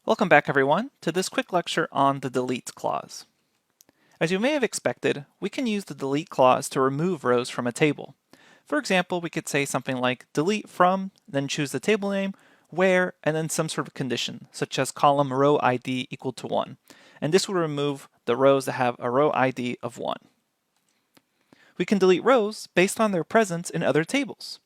Welcome back everyone to this quick lecture on the delete clause. As you may have expected, we can use the delete clause to remove rows from a table. For example, we could say something like delete from, then choose the table name, where, and then some sort of condition, such as column row ID equal to 1. And this would remove the rows that have a row ID of 1. We can delete rows based on their presence in other tables.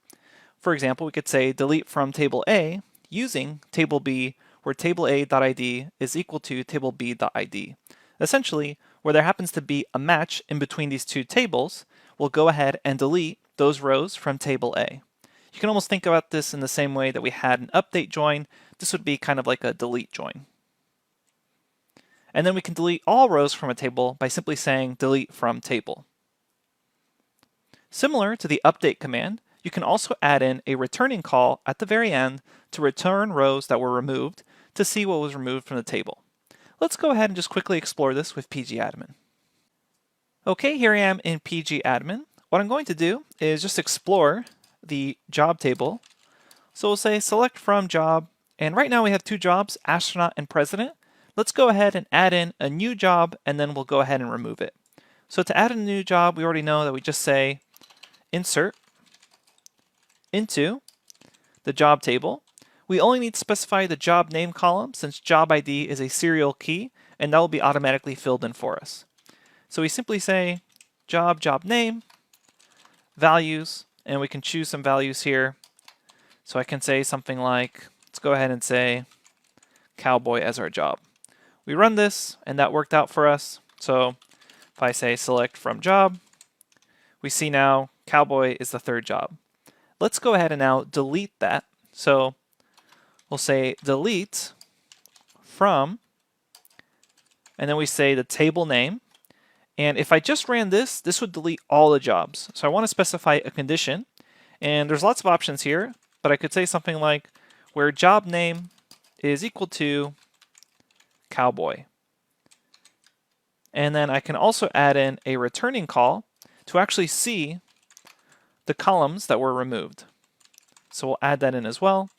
For example, we could say delete from table A using table B, where table A.id is equal to table B.id. Essentially, where there happens to be a match in between these two tables, we'll go ahead and delete those rows from table A. You can almost think about this in the same way that we had an update join. This would be kind of like a delete join. And then we can delete all rows from a table by simply saying delete from table. Similar to the update command, you can also add in a returning call at the very end to return rows that were removed to see what was removed from the table. Let's go ahead and just quickly explore this with pgadmin. Okay, here I am in pgadmin. What I'm going to do is just explore the job table. So we'll say select from job, and right now we have two jobs, astronaut and president. Let's go ahead and add in a new job, and then we'll go ahead and remove it. So to add in a new job, we already know that we just say insert into the job table. We only need to specify the job name column since job ID is a serial key, and that will be automatically filled in for us. So we simply say job name, values, and we can choose some values here. So I can say something like, let's go ahead and say cowboy as our job. We run this and that worked out for us. So if I say select from job, we see now cowboy is the third job. Let's go ahead and now delete that. So we'll say delete from, and then we say the table name. And if I just ran this, this would delete all the jobs. So I want to specify a condition, and there's lots of options here, but I could say something like where job name is equal to cowboy. And then I can also add in a returning call to actually see the columns that were removed. So we'll add that in as well.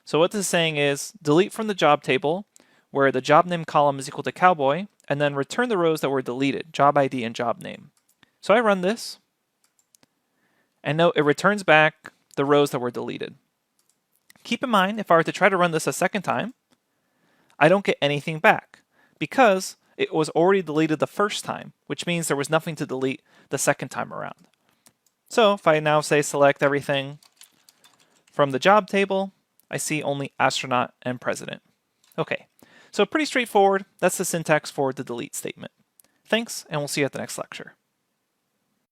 So what this is saying is delete from the job table where the job name column is equal to cowboy, and then return the rows that were deleted, job ID and job name. So I run this, and note it returns back the rows that were deleted. Keep in mind, if I were to try to run this a second time, I don't get anything back because it was already deleted the first time, which means there was nothing to delete the second time around. So if I now say select everything from the job table, I see only astronaut and president. Okay, so pretty straightforward. That's the syntax for the delete statement. Thanks, and we'll see you at the next lecture.